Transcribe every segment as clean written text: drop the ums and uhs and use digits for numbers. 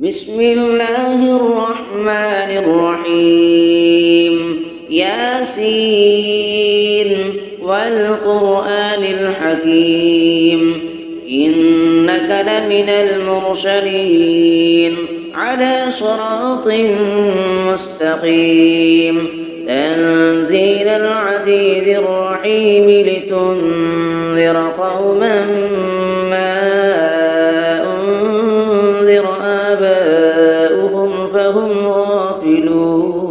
بسم الله الرحمن الرحيم ياسين والقرآن الحكيم إنك لمن المرسلين على صراط مستقيم تنزيل العزيز الرحيم لتنذر قوما ما أنذر آباؤهم فهم غافلون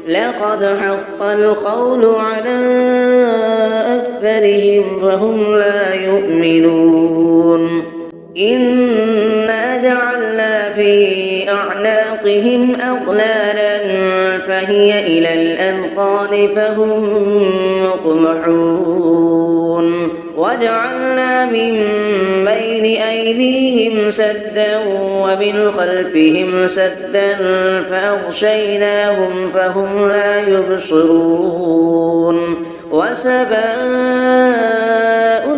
لقد حق القول على أكثرهم فهم لا يؤمنون إنا جعلنا في أعناقهم أغلالا فهي إلى الأذقان فهم مقمحون وجعلنا من بين أيديهم سدا ومن خلفهم سدا فأغشيناهم فهم لا يبصرون وسواء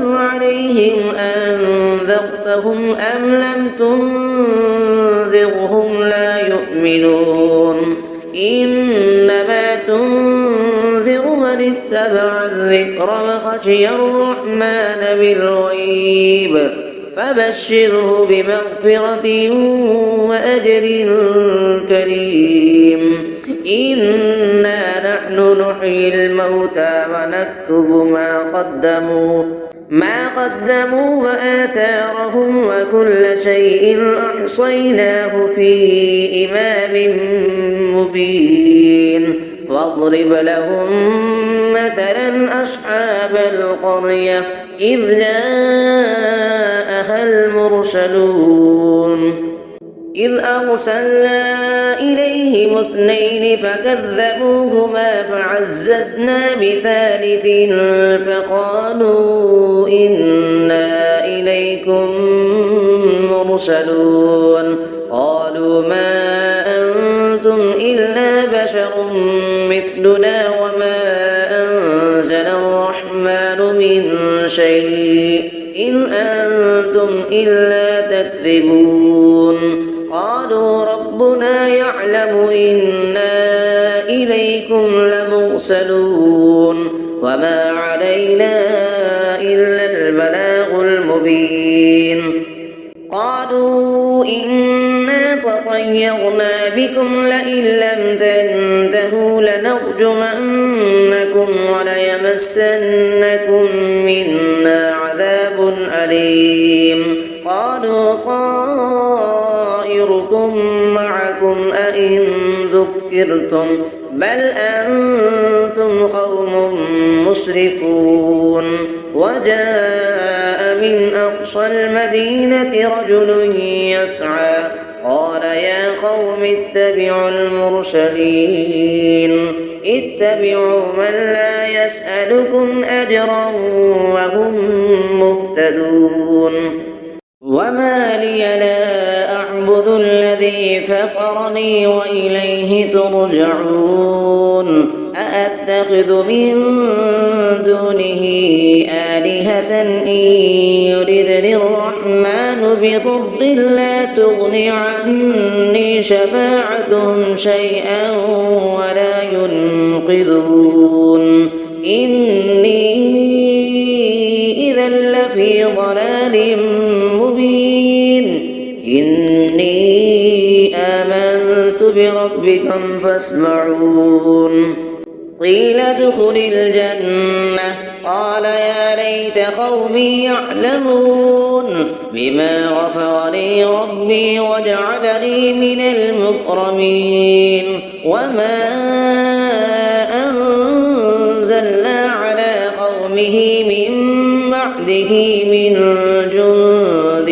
عليهم أنذرتهم أم لم تنذرهم لا يؤمنون إنما تنذر من اتبع الذكر وخشي الرحمن بالغيب فبشره بمغفرة وأجر كريم إنا نحن نحيي الموتى ونكتب ما قدموا وآثارهم وكل شيء أحصيناه في إمام مبين واضرب لهم مثلا أصحاب القرية إذ جاءها المرسلون إذ أرسلنا إليهم اثنين فكذبوهما فعززنا بثالث فقالوا إنا إليكم مرسلون قالوا ما أنتم إلا بشر مثلنا وما أنزل الرحمن من شيء إن أنتم إلا تكذبون قالوا ربنا يعلم إنا إليكم لمرسلون وما علينا إلا البلاغ المبين قالوا إنا تطيرنا بكم لئن لم تنتهوا لنرجمنكم وليمسنكم منا عذاب أليم قالوا طائركم معكم أئن ذكرتم بل أنتم قوم مسرفون وجاء من أقصى المدينة رجل يسعى قال يا قوم اتبعوا المرسلين اتبعوا من لا يسألكم أجرا وهم مهتدون وما لي لا أعبد الذي فطرني وإليه ترجعون أأتخذ من دونه آلهة إن يردني الرحمن بضر لا تغني عني شفاعتهم شيئا ولا ينقذون إني إذا لفي ضلال مبين إني آمنت بربكم فاسمعون قيل ادخل الجنة قال يا ليت قومي يعلمون بما غفر لي ربي وجعلني من المكرمين وما أنزلنا على قومه من بعده من جند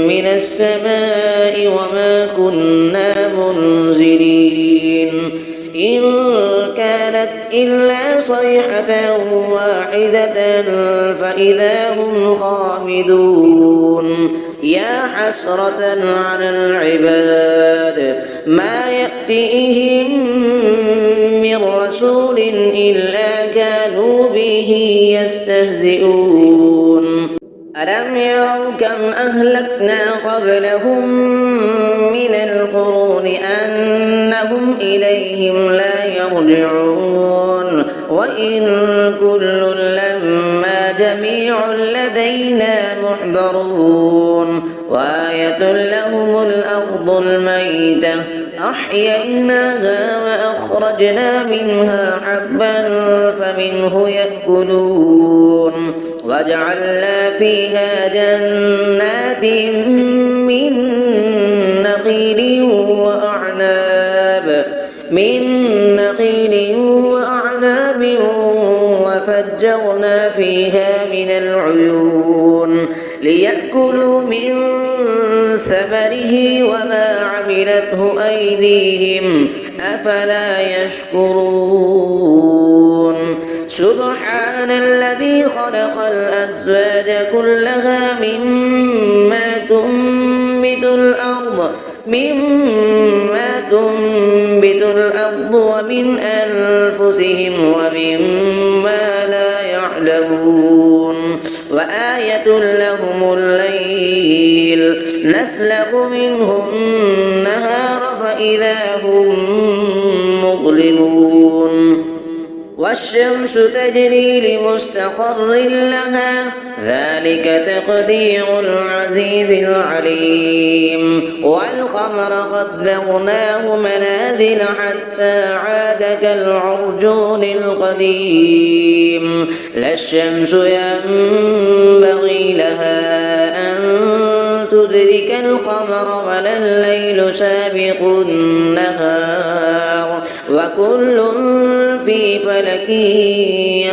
من السماء وما كنا منزلين إن كانت إلا صيحة واحدة فإذا هم خامدون يا حسرة على العباد ما يأتيهم من رسول إلا كانوا به يستهزئون ألم يروا كم أهلكنا قبلهم كأنهم إليهم لا يرجعون وإن كل لما جميع لدينا محضرون وآية لهم الأرض الميتة أحييناها وأخرجنا منها حبا فمنه يأكلون وجعلنا فيها جنات من نخيل وأعناب وفجرنا فيها من العيون ليأكلوا من ثمره وما عملته أيديهم أفلا يشكرون سبحان الذي خلق الأزواج كلها مما تنبت الأرض ومن أنفسهم ومما لا يعلمون وآية لهم الليل نسلخ منه النهار فإذا هم مظلمون والشمس تجري لمستقر لها ذلك تقدير العزيز العليم والقمر قدرناه منازل حتى عاد كالعرجون القديم لا الشمس ينبغي لها أن تدرك القمر ولا الليل سابق النهار وكل في فلك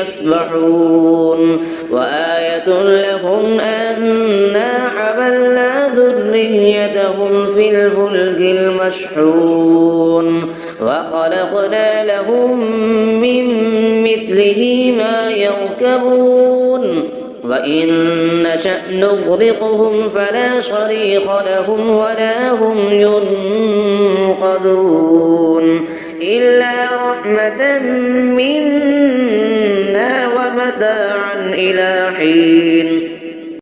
يسبحون وآية لهم أنا حملنا ذريتهم في الفلك المشحون وخلقنا لهم من مثله ما يركبون وإن نشأ نغرقهم فلا صريخ لهم ولا هم ينقذون إلا رحمة منا ومتاعا إلى حين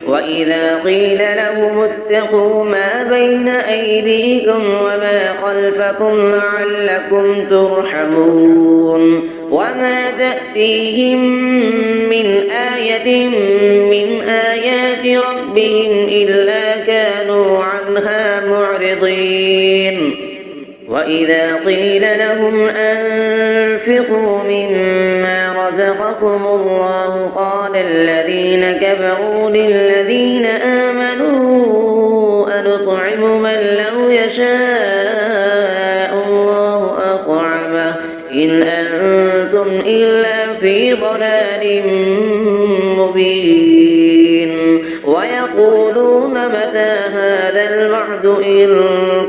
وإذا قيل لهم اتقوا ما بين أيديكم وما خلفكم لعلكم ترحمون وما تأتيهم من آية من آيات ربهم إلا كانوا عنها معرضين وإذا قيل لهم أنفقوا مما رزقكم الله قال الذين كفروا للذين آمنوا أنطعم من لو يشاء الله أطعمه إن أنتم إلا في ضلال مبين ويقولون متى هذا الوعد إن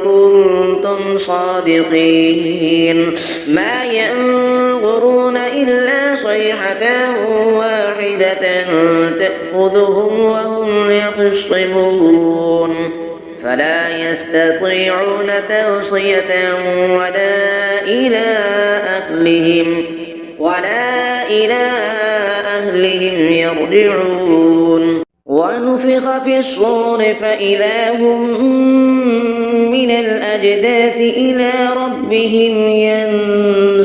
كنتم صادقين ما ينظرون إلا صيحة واحدة تأخذهم وهم يخصمون فلا يستطيعون توصية ولا إلى أهلهم يرجعون ونفخ في الصور فإذا هم من الأجداث إلى ربهم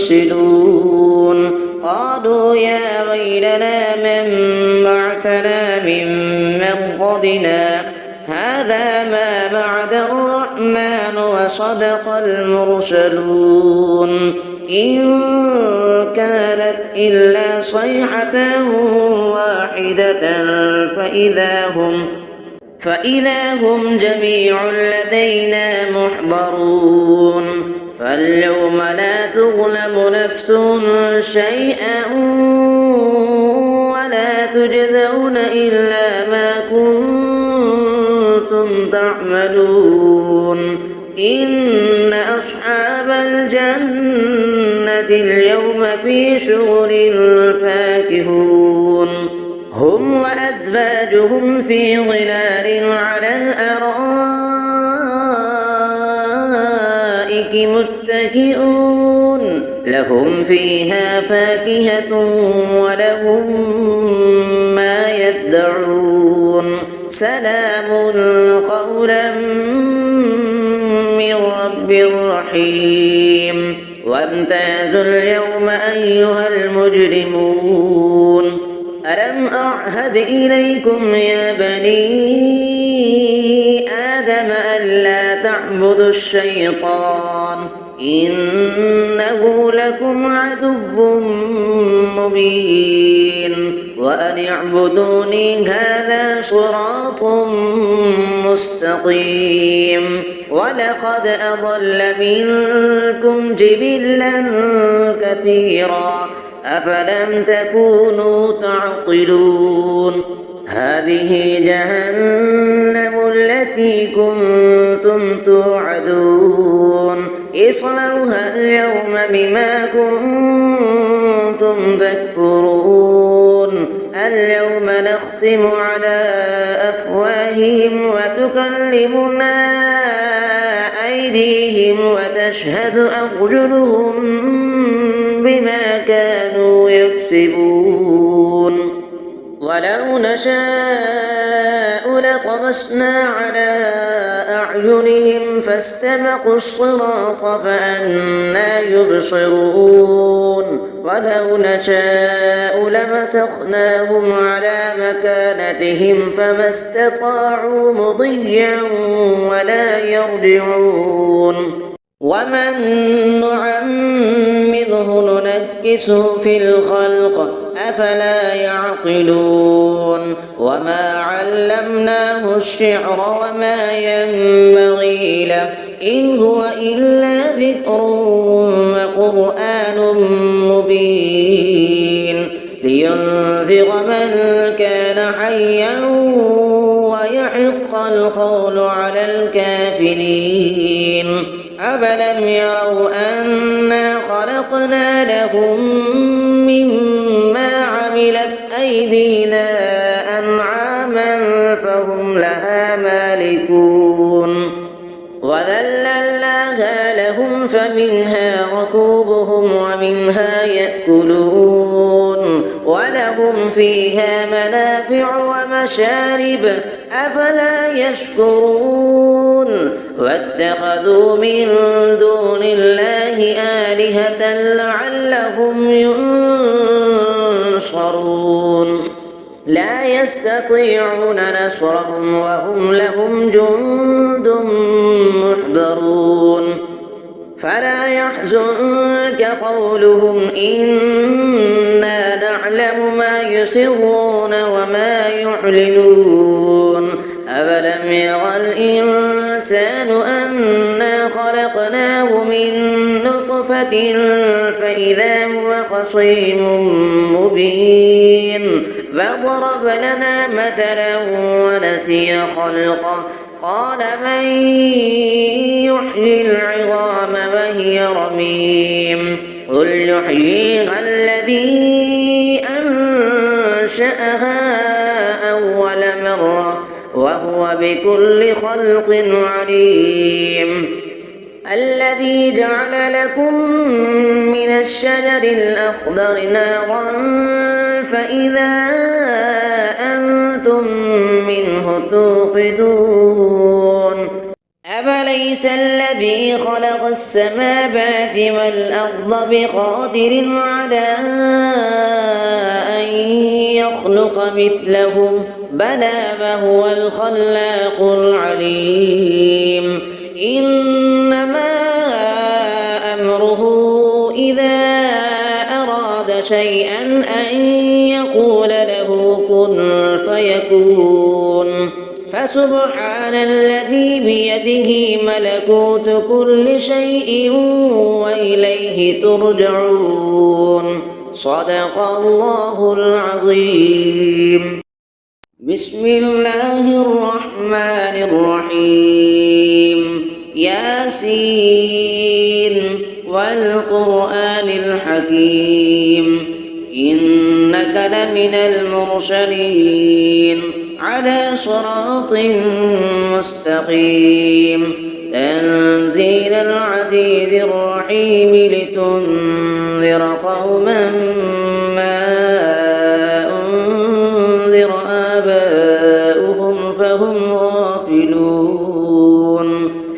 ينسلون قالوا يا ويلنا من بعثنا من مرقدنا هذا ما بعد الرحمن وصدق المرسلون إن كانت إلا صيحة واحدة فإذا هم جميع لدينا محضرون فاليوم لا تظلم نفس شيئا ولا تجزون إلا ما كنتم تعملون إن أصحاب الجنة اليوم في شغل فاكهون هم وأزواجهم في ظلال على الأرائك متكئون لهم فيها فاكهة ولهم ما يدعون سلام قولا من رب بالرحيم وامتازوا اليوم أيها المجرمون ألم أعهد إليكم يا بني آدم ألا تعبدوا الشيطان إنه لكم عدو مبين وأن اعبدوني هذا صراط مستقيم ولقد أضل منكم جبلا كثيرا أفلم تكونوا تعقلون هذه جهنم التي كنتم توعدون اصلوها اليوم بما كنتم تكفرون اليوم نختم على أفواههم وتكلمنا أيديهم وتشهد أرجلهم بما كانوا يكسبون ولو نشاء لطمسنا على أعينهم فاستبقوا الصراط فأنى يبصرون ولو نشاء لمسخناهم على مكانتهم فما استطاعوا مضيا ولا يرجعون ومن نعمره ننكسه في الخلق أفلا يعقلون وما علمناه الشعر وما ينبغي له إن هو إلا ذكر وقرآن مبين لينذر من كان حيا ويحق القول على الكافرين أفلم يروا أنا خلقنا لهم مما عملت أيدينا أنعاما فهم لها مالكون وذللناها لهم فمنها ركوبهم ومنها يأكلون ولهم فيها منافع ومشارب أفلا يشكرون واتخذوا من دون الله آلهة لعلهم ينصرون لا يستطيعون نصرهم وهم لهم جند محضرون فلا يحزنك قولهم إنا نعلم ما يسرون وما يعلنون أفلم يرى الإنسان أنا خلقناه من نطفة فإذا هو خصيم مبين فضرب لنا مثلا ونسي خلقه قال من يحيي العظام وهي رميم قل يحييها الذي أنشأها أول مرة وهو بكل خلق عليم الذي جعل لكم من الشجر الأخضر نارا فإذا أنتم منه توقدون أفليس الذي خلق السماوات والأرض بقادر على أن يخلق مثلهم بلى وهو الخلاق العليم إنما أمره إذا أراد شيئا أن يقول له كن فيكون فسبحان الذي بيده ملكوت كل شيء وإليه ترجعون صدق الله العظيم بسم الله الرحمن الرحيم ياسين والقرآن الحكيم إنك لمن المرسلين على صراط مستقيم تنزيل العزيز الرحيم لتنذر قوما ما أنذر آباؤهم فهم غافلون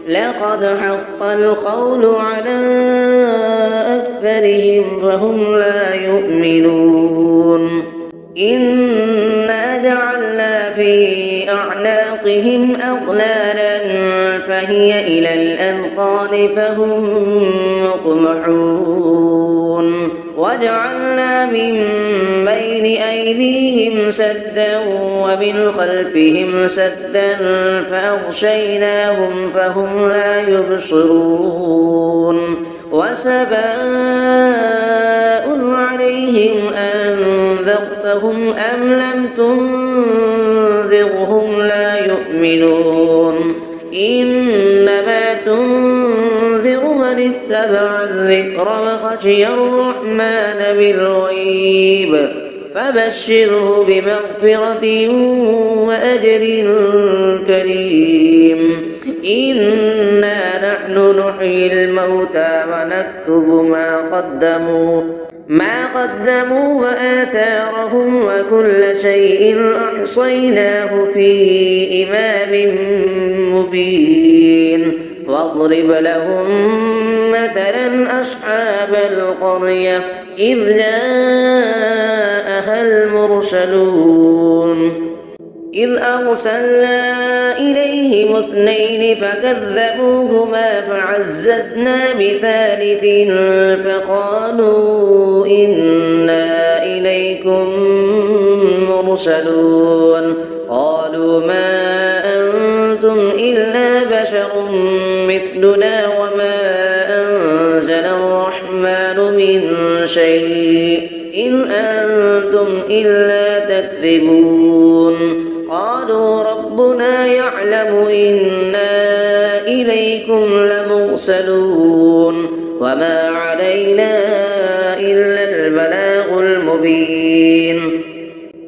لقد حق حق القول على أكثرهم فهم لا يؤمنون إنا جعلنا في أعناقهم أغلالا فهي إلى الأذقان فهم مقمحون وجعلنا من بين أيديهم سدا ومن خلفهم سدا فأغشيناهم فهم لا يبصرون وسواء عليهم أنذرتهم أم لم تنذرهم لا يؤمنون إنما تنذر من اتبع الذكر وخشي الرحمن بالغيب فبشره بمغفرة وأجر كريم إنا نحن نحيي الموتى ونكتب ما قدموا وآثارهم وكل شيء أحصيناه في إمام مبين واضرب لهم مثلا أصحاب القرية إذ جاءها المرسلون إذ أرسلنا إليهم 2 فكذبوهما فعززنا بثالث فقالوا إنا إليكم مرسلون قالوا ما أنتم إلا بشر مثلنا وما أنزل الرحمن من شيء إن أنتم إلا تكذبون قالوا ربنا يعلم إنا إليكم لمرسلون وما علينا إلا البلاغ المبين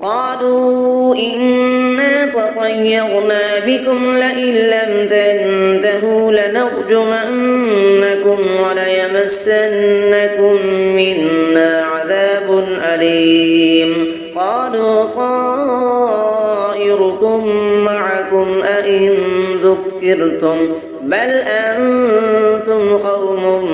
قالوا إنا تطيرنا بكم لئن لم تنتهوا لنرجمنكم وليمسنكم منا عذاب أليم قالوا طائركم معكم أئن ذكرتم بل أنتم قوم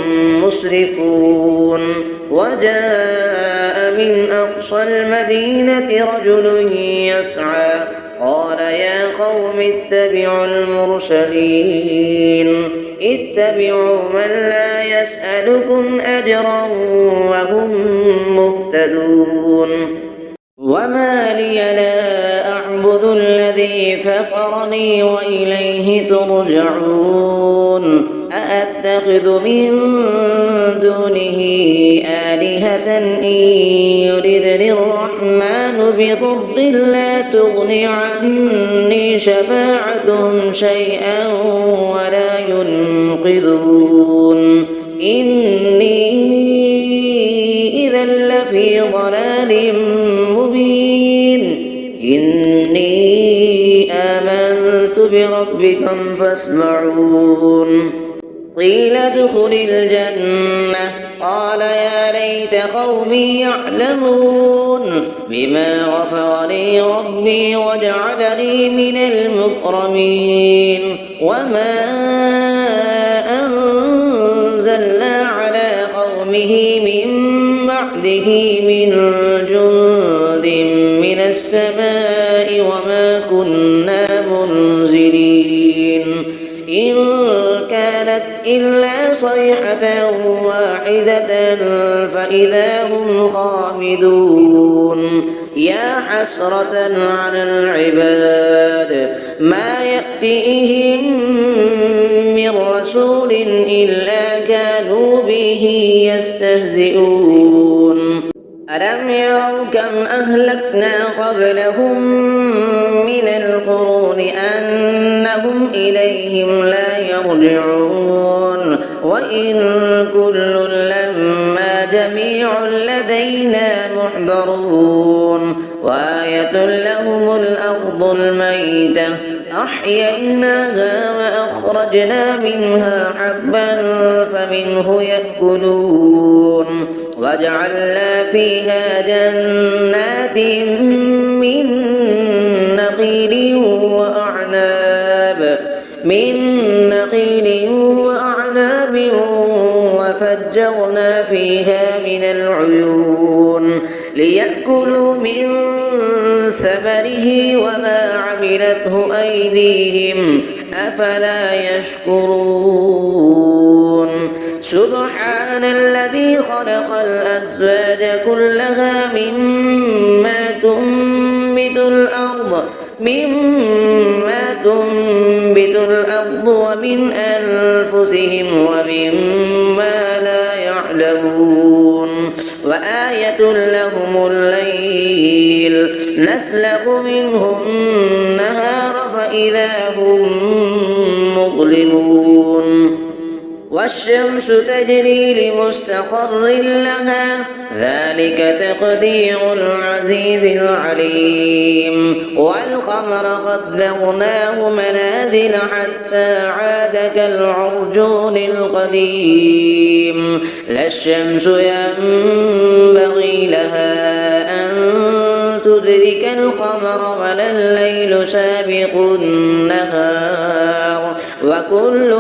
مسرفون وجاء من أقصى المدينة رجل يسعى قال يا قوم اتبعوا المرسلين اتبعوا من لا يسألكم أجرا وهم مهتدون وما لي لا أعبد الذي فطرني وإليه ترجعون أأتخذ من دونه آلهة إن يردني الرحمن بضر لا تغني عني شفاعتهم شيئا ولا ينقذون إني إذا لفي ضلال مبين إني آمنت بربكم فاسمعون قيل ادخل الجنة قال يا ليت قومي يعلمون بما غفر لي ربي وجعلني من المكرمين وما أنزلنا على قومه من بعده من جند من السماء وما كنا منزلين إن كانت إلا صيحة واحدة فإذا هم خامدون يا حسرة على العباد ما يأتيهم من رسول إلا كانوا به يستهزئون ألم يروا كم أهلكنا قبلهم من القرون أنهم إليهم لا يرجعون وإن كل لما جميع لدينا محضرون وآية لهم الأرض الميتة أحييناها وأخرجنا منها حبا فمنه يأكلون وجعلنا فيها جنات من نخيل وأعناب أعناب وفجرنا فيها من العيون ليأكلوا من ثمره وما عملته أيديهم أفلا يشكرون سبحان الذي خلق الأزواج كلها مما تنبت الأرض ومن أنفسهم ومما لا يعلمون وآية لهم الليل نسلخ منه النهار فإذا هم مظلمون والشمس تجري لمستقر لها ذلك تقدير العزيز العليم والقمر قدرناه منازل حتى عاد كالعرجون القديم لا الشمس ينبغي لها أن تدرك القمر ولا الليل سابق النهار وكل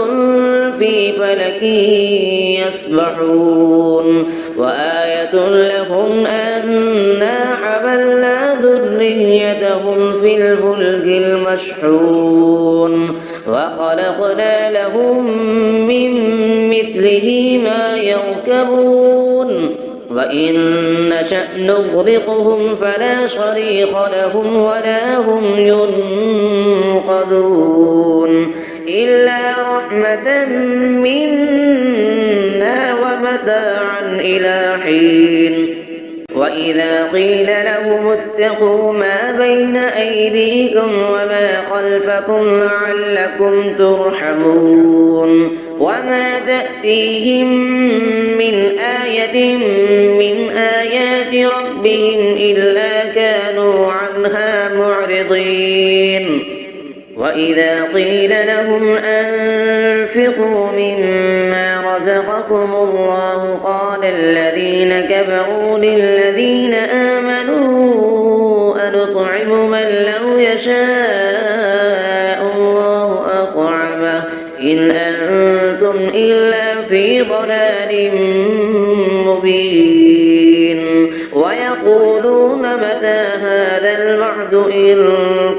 في فلك يسبحون وآية لهم أنا حملنا ذريتهم في الفلك المشحون وخلقنا لهم من مثله ما يركبون وإن نشأ نغرقهم فلا صريخ لهم ولا هم ينقذون إلا رحمة منا ومتاعا إلى حين وإذا قيل لهم اتقوا ما بين أيديكم وما خلفكم لعلكم ترحمون وما تأتيهم من آية من آيات ربهم إلا كانوا عنها معرضين وإذا قيل لهم أنفقوا مما رزقكم الله قال الذين كفروا للذين آمنوا أنطعم من لو يشاء الله أطعمه إن أنتم إلا في ضلال مبين ويقولون متى هذا الوعد إن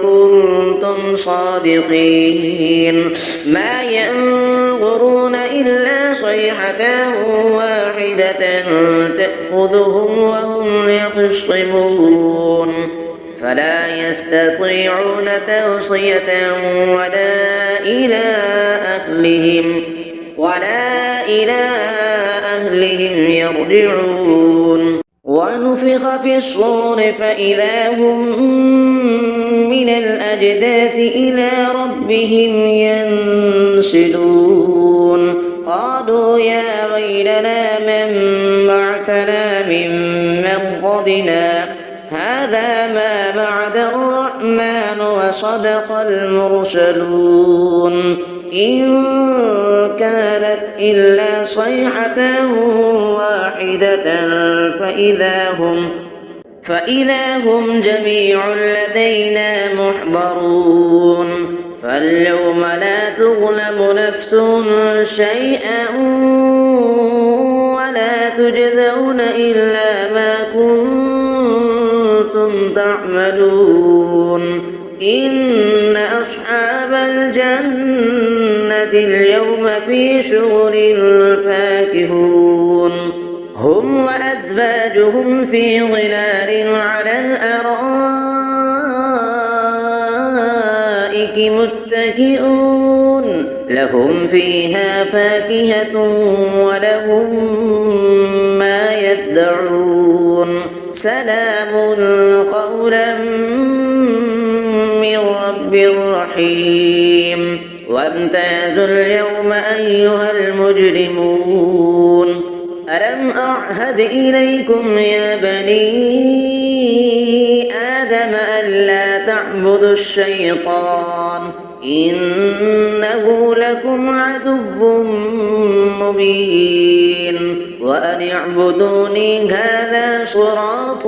كنتم صادقين ما ينظرون إلا صيحة واحدة تأخذهم وهم يخصمون فلا يستطيعون توصية ولا إلى أهلهم يرجعون ونفخ في الصور فإذا هم من الأجداث إلى ربهم ينسلون قالوا يا ويلنا من بعثنا من مرقدنا هذا ما بعد الرحمن وصدق المرسلون إن كانت إلا صيحة واحدة فإذا هم جميع لدينا محضرون فاليوم لا تظلم نفس شيئا ولا تجزون إلا ما كنتم تعملون إن أصحاب الجنة اليوم في شغل فاكهون هم وأزواجهم في ظلال على الأرائك متكئون لهم فيها فاكهة ولهم ما يدعون سلام قولا من رب رحيم وامتازوا اليوم أيها المجرمون ألم أعهد إليكم يا بني آدم ألا تعبدوا الشيطان إنه لكم عدو مبين وأن اعبدوني هذا صراط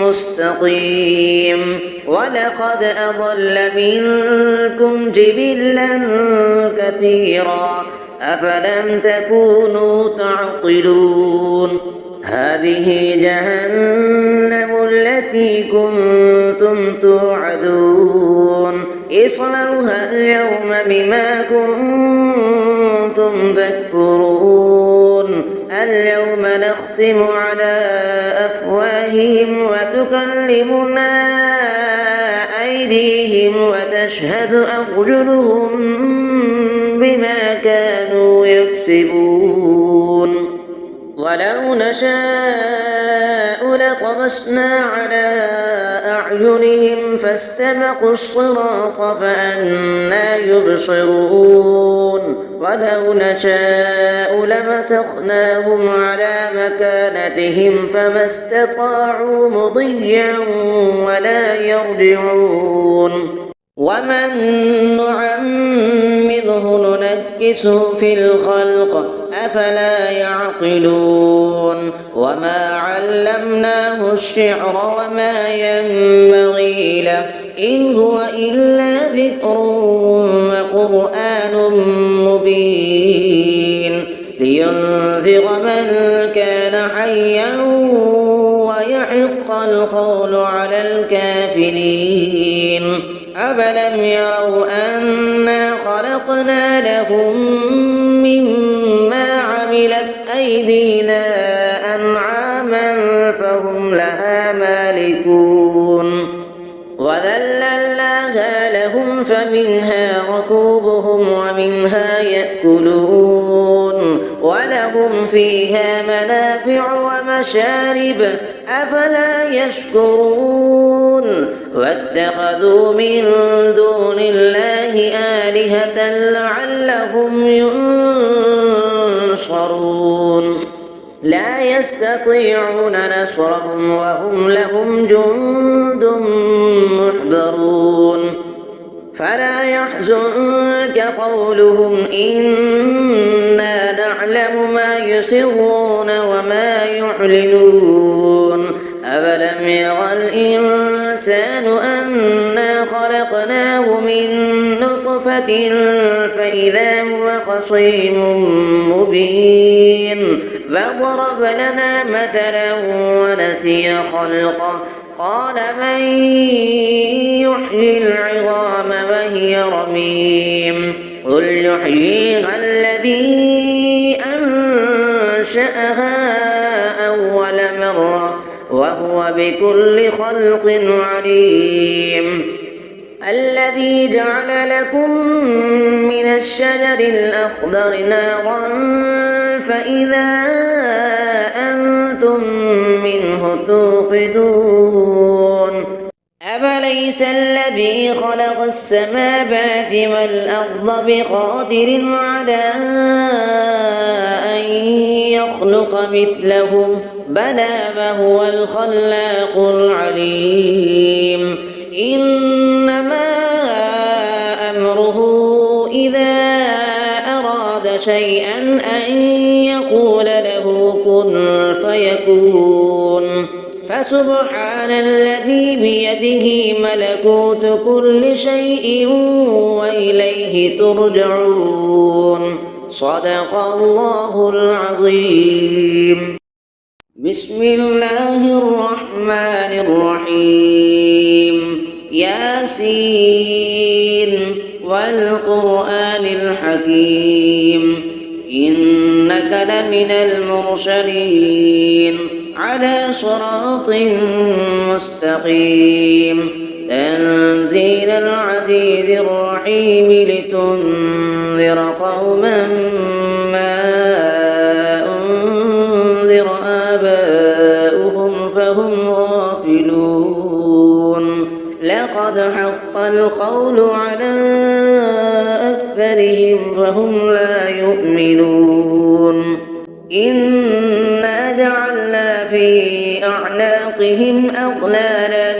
مستقيم ولقد أضل منكم جبلا كثيرا أفلم تكونوا تعقلون هذه جهنم التي كنتم توعدون اصلوها اليوم بما كنتم تكفرون اليوم نختم على أفواههم وتكلمنا أيديهم وتشهد أرجلهم بما كانوا يكسبون ولو نشاء لطمسنا على أعينهم فاستبقوا الصراط فأنى يبصرون ولو نشاء لمسخناهم على مكانتهم فما استطاعوا مضيا ولا يرجعون ومن نعمره ننكسه في الخلق أفلا يعقلون وما علمناه الشعر وما ينبغي له إن هو إلا ذكر وقرآن مبين لينذر من كان حيا ويحق القول على الكافرين أفلم يروا أنا خلقنا لهم مما عملت أيدينا أنعاما فهم لها مالكون وذللناها لهم فمنها ركوبهم ومنها يأكلون ولهم فيها منافع ومشارب أفلا يشكرون واتخذوا من دون الله آلهة لعلهم ينصرون لا يستطيعون نصرهم وهم لهم جند محضرون فلا يحزنك قولهم إنا نعلم ما يسرون وما يعلنون أفلم يرى الإنسان أنا خلقناه من نطفة فإذا هو خصيم مبين فضرب لنا مثلا ونسي خلقه قال من يحيي العظام وهي رميم قل يحييها الذي أنشأها أول مرة وهو بكل خلق عليم الذي جعل لكم من الشجر الأخضر نارا فإذا أنتم منه توقدون أفليس الذي خلق السماوات والأرض بقادر على أن يخلق مثلهم بلى وهو الخلاق العليم إنما أمره إذا أراد شيئا أن يقول له كن فيكون فسبحان الذي بيده ملكوت كل شيء وإليه ترجعون صدق الله العظيم بسم الله الرحمن الرحيم ياسين والقرآن الحكيم إنك لمن المرسلين على صراط مستقيم تنزيل العزيز الرحيم لتنذر قوما ما أنذر آباؤهم فهم غافلون لقد حق القول على أكثرهم فهم لا يؤمنون إنا جعلنا في أعناقهم أغلالا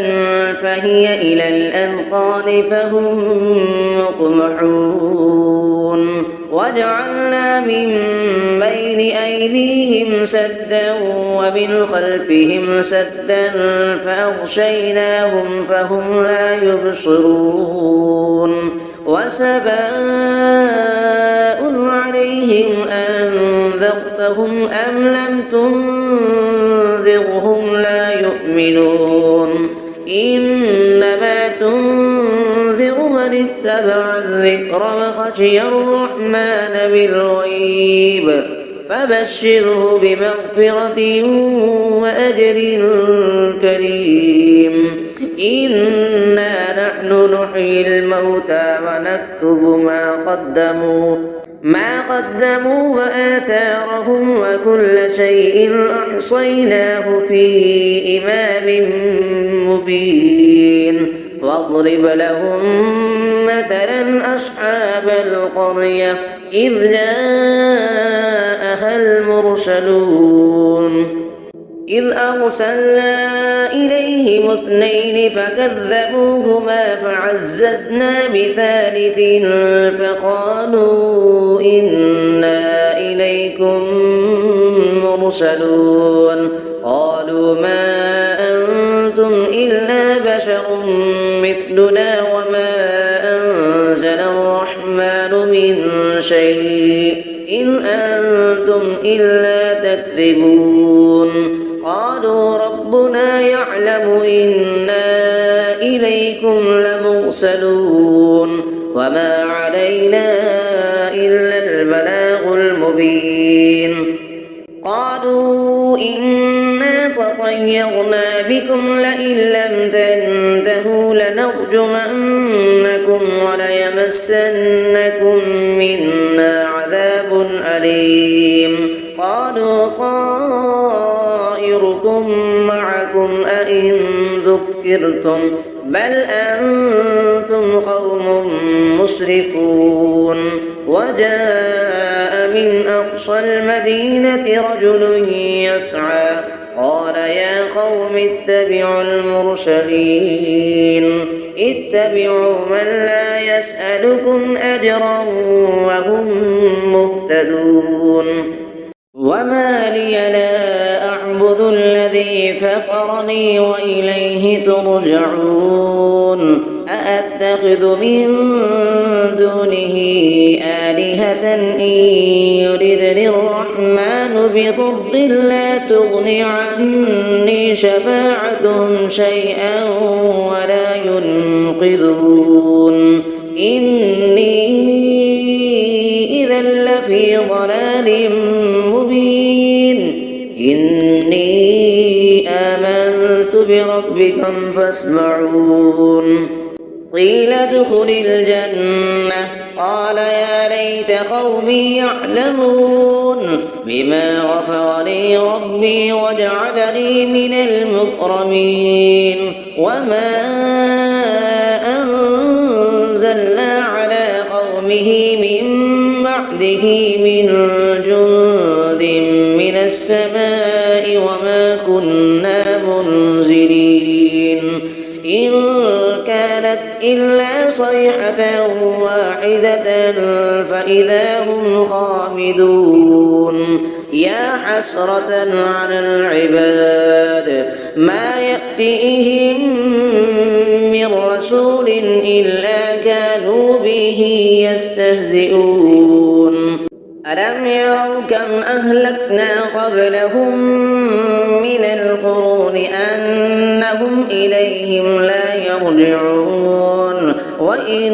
فهي إلى الأذقان فهم مقمحون وجعلنا من بين أيديهم سدا ومن خلفهم سدا فأغشيناهم فهم لا يبصرون وسواء عليهم أنذرتهم أم لم تنذرهم لا يؤمنون إنما تنذر من اتبع الذكر وخشي الرحمن بالغيب فبشره بمغفرة وأجر كريم إنا نحن نحيي الموتى ونكتب ما قدموا وآثارهم وكل شيء أحصيناه في إمام مبين واضرب لهم مثلا أصحاب القرية إذ جاءها المرسلون إذ أرسلنا إليهم 2 فكذبوهما فعززنا بثالث فقالوا إنا إليكم مرسلون قالوا ما أنتم إلا بشر مثلنا وما أنزل الرحمن من شيء إن أنتم إلا تكذبون قالوا ربنا يعلم إنا إليكم لمرسلون وما علينا إلا البلاغ المبين قالوا إنا تطيرنا بكم لئن لم تنتهوا لنرجمنكم وليمسنكم منا عذاب أليم قالوا طائركم معكم أئن ذكرتم بل أنتم قوم مسرفون وجاء من أقصى المدينة رجل يسعى قال يا قوم اتبعوا المرسلين اتبعوا من لا يسألكم أجرا وهم مهتدون وما لي لا أعبد الذي فطرني وإليه ترجعون أأتخذ من دونه آلهة إن يردني الرحمن بضر لا تغن عني شفاعتهم شيئا ولا ينقذون إني إذا لفي ضلال مبين إني آمنت بربكم فاسمعون قيل ادخل الجنة قال يا ليت قومي يعلمون بما غفر لي ربي وجعلني من المكرمين وما أنزلنا على قومه من بعده من جند من السماء وما كنا منزلين إن كانت إلا صيحة واحدة فإذا هم خامدون يا حسرة على العباد ما يأتيهم من رسول إلا كانوا به يستهزئون ألم يروا كم أهلكنا قبلهم من القرون أنهم إليهم لا يرجعون وإن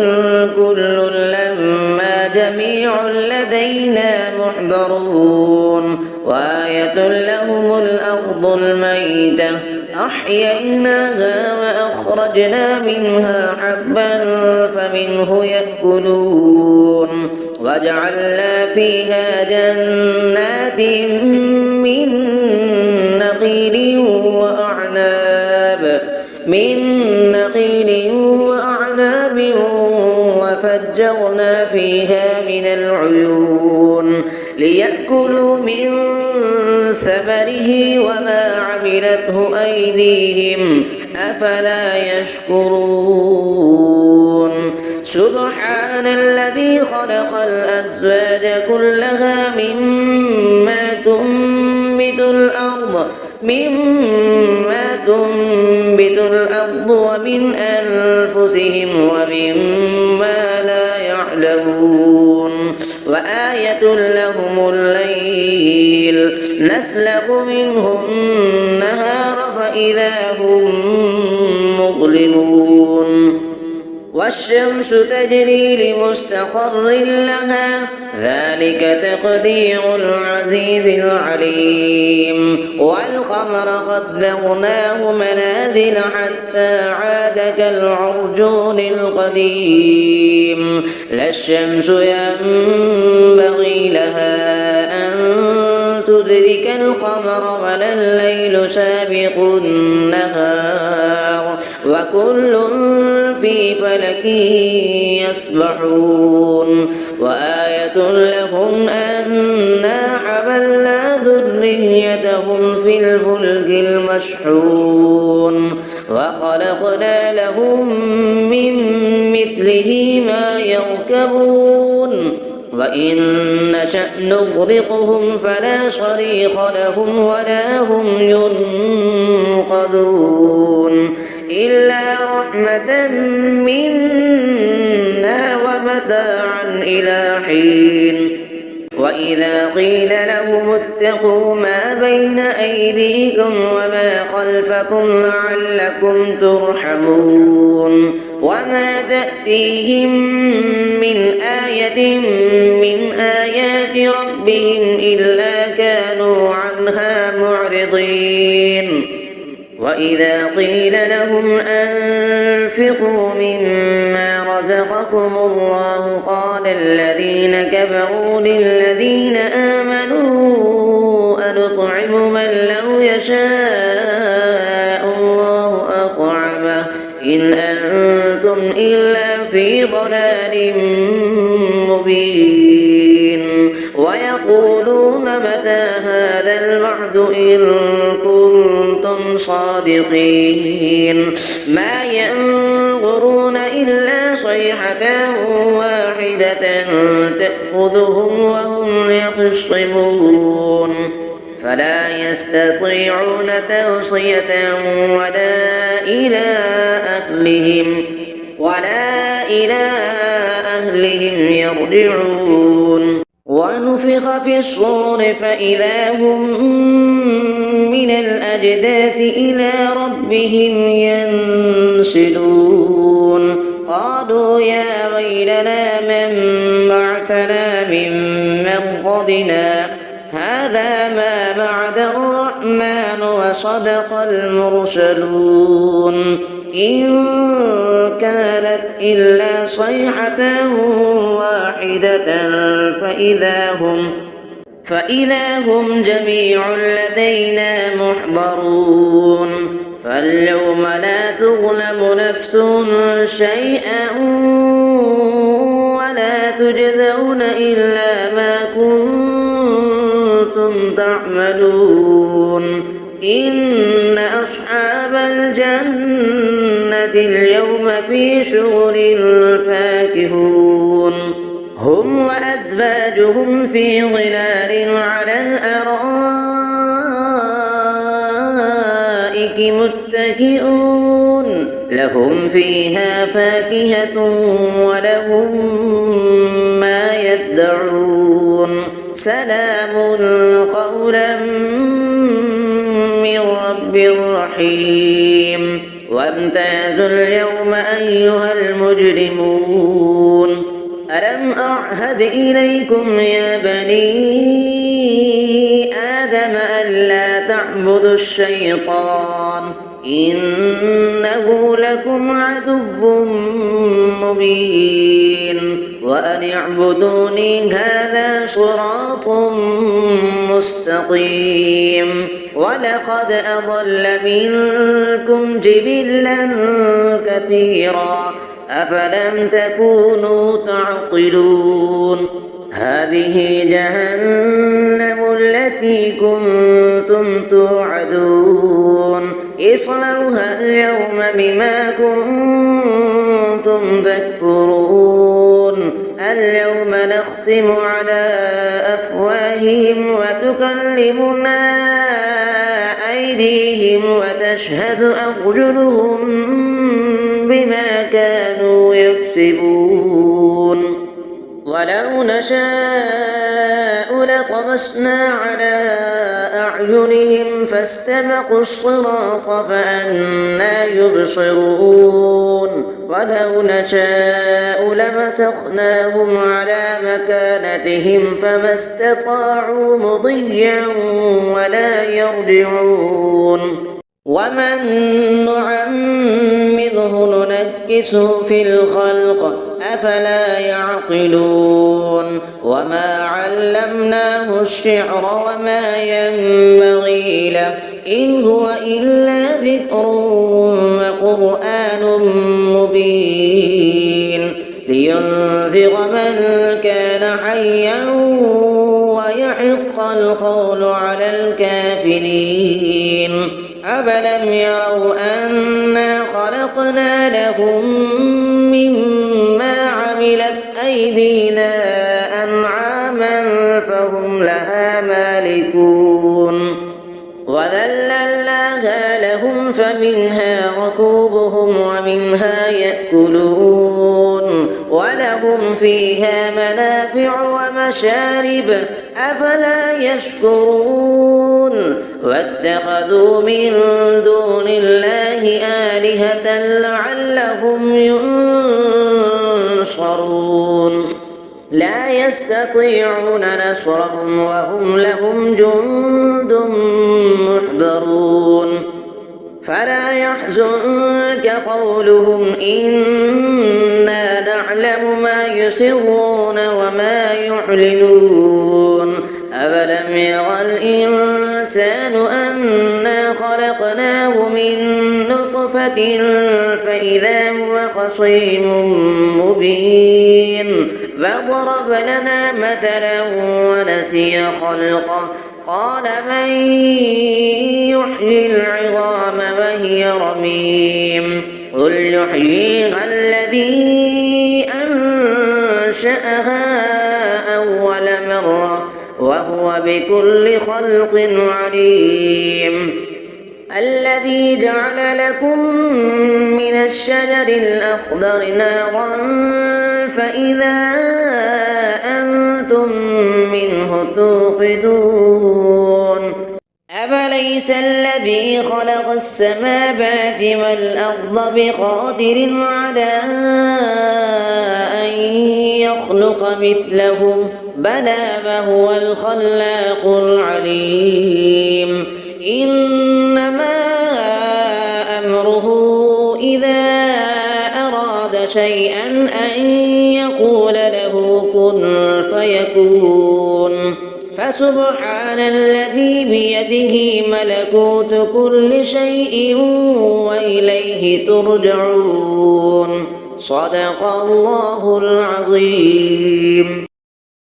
كل لما جميع لدينا محضرون وآية لهم الأرض الميتة أحييناها وأخرجنا منها حبا فمنه يأكلون وجعلنا فيها جنات من نخيل وأعناب وفجرنا فيها من العيون ليأكلوا من ثمره وما عملته أيديهم أفلا يشكرون سبحان الذي خلق الأزواج كلها مما تنبت الأرض ومن أنفسهم ومما لا يعلمون وآية لهم الليل نسلخ منه النهار فإذا هم مظلمون والشمس تجري لمستقر لها ذلك تقدير العزيز العليم والقمر قدرناه منازل حتى عاد كالعرجون القديم لا الشمس ينبغي لها أن تدرك القمر ولا الليل سابق النهار وكل في فلك يسبحون وآية لهم أنا حملنا ذريتهم في الفلك المشحون وخلقنا لهم من مثله ما يركبون وإن نشأ نغرقهم فلا صريخ لهم ولا هم ينقذون إلا رحمة منا ومتاعا إلى حين وإذا قيل لهم اتقوا ما بين أيديكم وما خلفكم لعلكم ترحمون وما تأتيهم من آية من آيات ربهم إلا كانوا عنها معرضين وإذا قيل لهم أنفقوا مما رزقكم الله قال الذين كفروا للذين آمنوا أنطعم من لو يشاء الله أطعمه إن أنتم إلا في ضلال مبين ويقولون متى هذا الوعد إن كنتم صادقين ما ينظرون إلا صيحة واحدة تأخذهم وهم يخصمون فلا يستطيعون توصية ولا إلى أهلهم يرجعون ونفخ في الصور فإذا هم من الأجداث إلى ربهم ينسلون قالوا يا ويلنا من بعثنا من مرقدنا هذا ما بعد الرحمن وصدق المرسلون إن كانت إلا صيحة واحدة فإذا هم جميع لدينا محضرون فاليوم لا تظلم نفس شيئا ولا تجزون إلا ما كنتم تعملون إن أصحاب الجنة اليوم في شغل فاكهون هم وأزواجهم في ظلال على الأرائك متكئون لهم فيها فاكهة ولهم ما يدعون سلام قولا من رب رحيم وامتازوا اليوم أيها المجرمون ألم أعهد إليكم يا بني آدم ألا تعبدوا الشيطان إنه لكم عدو مبين وأن اعبدوني هذا صراط مستقيم ولقد أضل منكم جبلا كثيرا أفلم تكونوا تعقلون هذه جهنم التي كنتم توعدون اصلوها اليوم بما كنتم تكفرون اليوم نختم على أفواههم وتكلمنا أيديهم وتشهد أرجلهم بما كانوا يكسبون ولو نشاء لطمسنا على أعينهم فاستبقوا الصراط فأنى يبصرون ولو نشاء لمسخناهم على مكانتهم فما استطاعوا مضيا ولا يرجعون ومن نعمره ننكسه في الخلق أفلا يعقلون وما علمناه الشعر وما ينبغي له إن هو إلا ذكر وقرآن مبين لينذر من كان حيا ويحق القول على الكافرين أفلم يروا أنا خلقنا لهم مما عملت أيدينا أنعاما فهم لها مالكون وذللناها لهم فمنها ركوبهم ومنها يأكلون ولهم فيها منافع ومشارب أفلا يشكرون واتخذوا من دون الله آلهة لعلهم ينصرون لا يستطيعون نصرهم وهم لهم جند محضرون فلا يحزنك قولهم إنا نعلم ما يسرون وما يعلنون أفلم ير الإنسان أنا خلقناه من نطفة فإذا هو خصيم مبين فضرب لنا مثلا ونسي خلقه قال من يحيي العظام وهي رميم قل يحييها الذي أنشأها أول مرة وهو بكل خلق عليم الذي جعل لكم من الشجر الأخضر نارا فإذا أنتم منه توقدون أفليس الذي خلق السماوات والأرض بقادر على أن يخلق مثلهم بلى وهو الخلاق العليم إنما أمره إذا أراد شيئا أن يقول له كن فيكون فسبحان الذي بيده ملكوت كل شيء وإليه ترجعون صدق الله العظيم.